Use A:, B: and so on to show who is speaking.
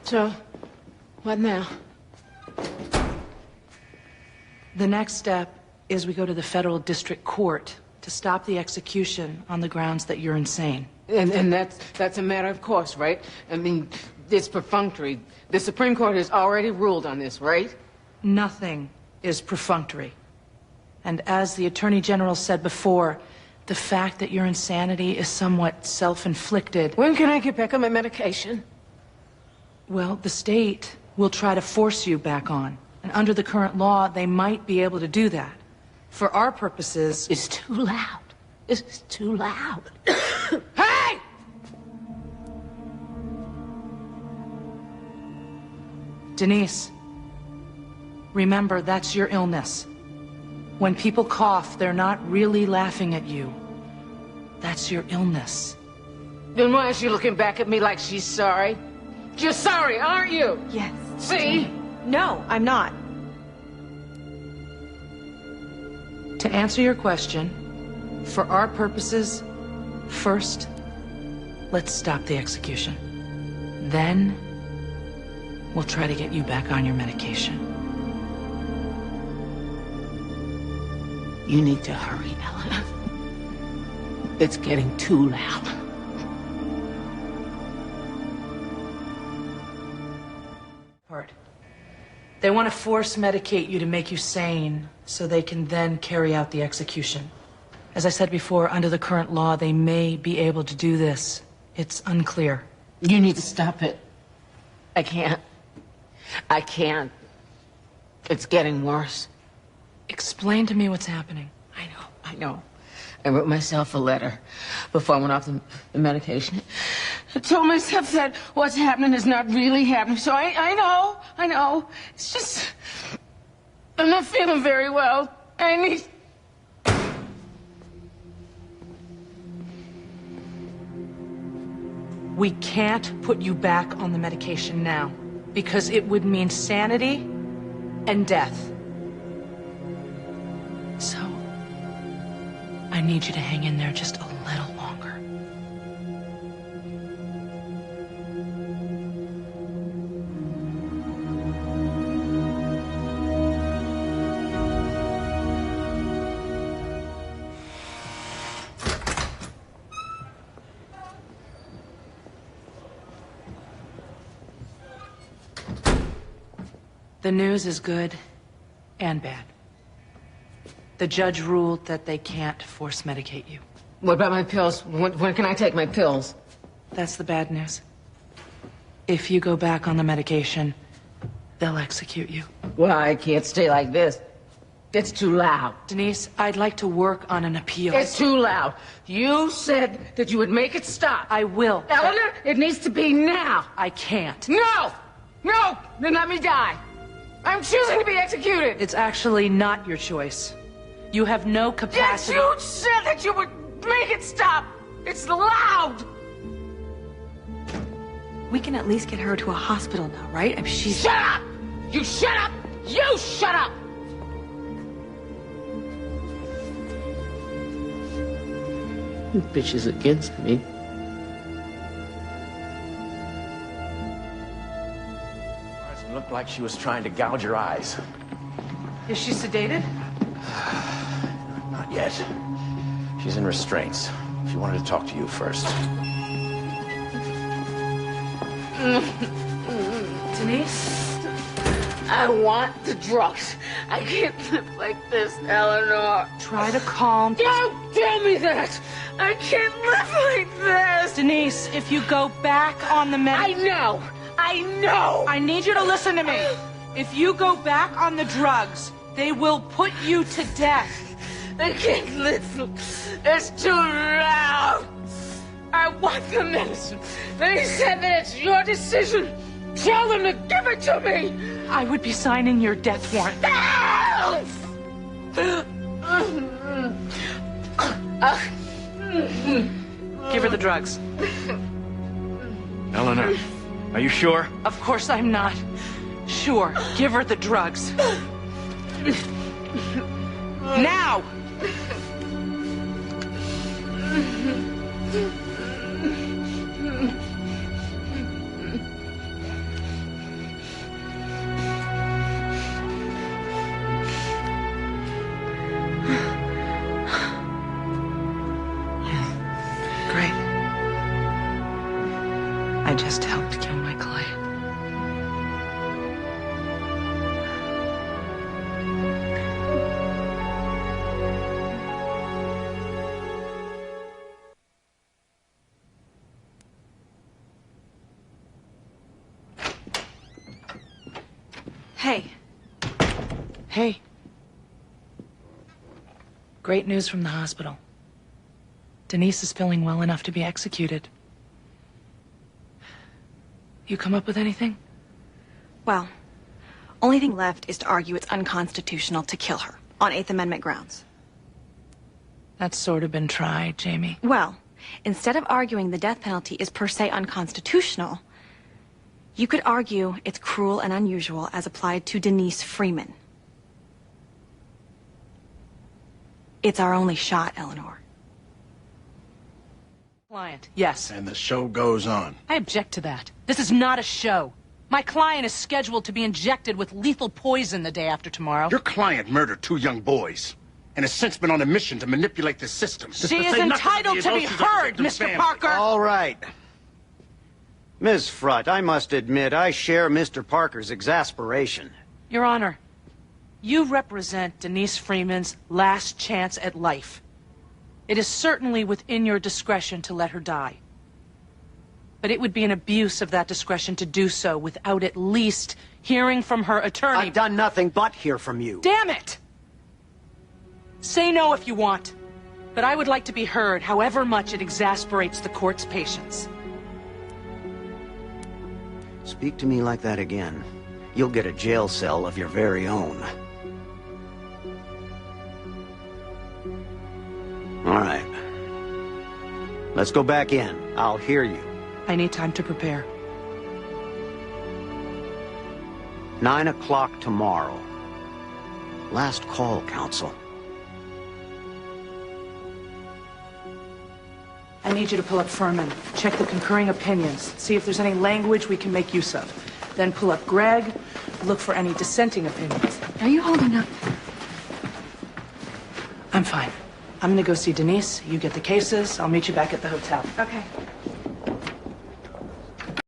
A: So, what now?
B: The next step is we go to the federal district court to stop the execution on the grounds that you're insane.
A: And that's a matter of course, right? I mean, it's perfunctory. The Supreme Court has already ruled on this, right?
B: Nothing is perfunctory. And as the Attorney General said before, the fact that your insanity is somewhat self-inflicted.
A: When can I get back on my medication?
B: Well, the state will try to force you back on. And under the current law, they might be able to do that. For our purposes...
A: It's too loud. This is too loud. Hey!
B: Denise, remember, that's your illness. When people cough, they're not really laughing at you. That's your illness.
A: Then why is she looking back at me like she's sorry? You're sorry, aren't you?
C: Yes.
A: See?
C: No, I'm not.
B: To answer your question, for our purposes, first, let's stop the execution. Then, we'll try to get you back on your medication.
A: You need to hurry, Eleanor. It's getting too loud.
B: They want to force medicate you to make you sane so they can then carry out the execution. As I said before, under the current law, they may be able to do this. It's unclear.
A: You need to stop it. I can't. I can't. It's getting worse.
B: Explain to me what's happening.
A: I know. I wrote myself a letter before I went off the medication. I told myself that what's happening is not really happening. So I know. It's just, I'm not feeling very well. I need...
B: We can't put you back on the medication now, because it would mean sanity and death. So, I need you to hang in there just a little longer. The news is good and bad. The judge ruled that they can't force medicate you.
A: What about my pills? When can I take my pills?
B: That's the bad news. If you go back on the medication, they'll execute you.
A: Well, I can't stay like this. It's too loud.
B: Denise, I'd like to work on an appeal.
A: It's too loud. You said that you would make it stop.
B: I will.
A: Eleanor, it needs to be now.
B: I can't.
A: No! No! Then let me die. I'm choosing to be executed.
B: It's actually not your choice. You have no capacity.
A: Yes, you said that you would make it stop. It's loud.
C: We can at least get her to a hospital now, right? I mean, she's...
A: Shut up! You shut up! You shut up! You bitch is against me.
D: It looked like she was trying to gouge your eyes.
B: Is she sedated?
D: Not yet. She's in restraints. She wanted to talk to you first.
B: Denise?
A: I want the drugs. I can't live like this, Eleanor.
B: Try to calm...
A: Don't tell me that! I can't live like this!
B: Denise, if you go back on the
A: I know!
B: I need you to listen to me. If you go back on the drugs, they will put you to death.
A: I can't listen. It's too loud. I want the medicine. They said that it's your decision. Tell them to give it to me.
B: I would be signing your death warrant. Give her the drugs.
D: Eleanor, are you sure?
B: Of course I'm not. Sure, give her the drugs. Now! just helped kill my client.
C: Hey.
B: Hey. Great news from the hospital. Denise is feeling well enough to be executed. You come up with anything?
C: Well, only thing left is to argue it's unconstitutional to kill her on Eighth Amendment grounds.
B: That's sort of been tried, Jamie.
C: Well, instead of arguing the death penalty is per se unconstitutional, you could argue it's cruel and unusual as applied to Denise Freeman. It's our only shot, Eleanor.
B: Client, yes.
E: And the show goes on.
B: I object to that. This is not a show. My client is scheduled to be injected with lethal poison the day after tomorrow.
E: Your client murdered 2 young boys and has since been on a mission to manipulate the system.
B: She is entitled to be heard, Mr. Parker!
F: All right. Ms. Frutt, I must admit I share Mr. Parker's exasperation.
B: Your Honor, you represent Denise Freeman's last chance at life. It is certainly within your discretion to let her die. But it would be an abuse of that discretion to do so without at least hearing from her attorney.
F: I've done nothing but hear from you.
B: Damn it! Say no if you want, but I would like to be heard however much it exasperates the court's patience.
F: Speak to me like that again. You'll get a jail cell of your very own. All right. Let's go back in. I'll hear you.
B: I need time to prepare.
F: 9 o'clock tomorrow. Last call, counsel.
B: I need you to pull up Furman, check the concurring opinions, see if there's any language we can make use of. Then pull up Greg, look for any dissenting opinions.
C: Are you holding up?
B: I'm fine. I'm gonna go see Denise, you get the cases, I'll meet you back at the hotel.
C: Okay.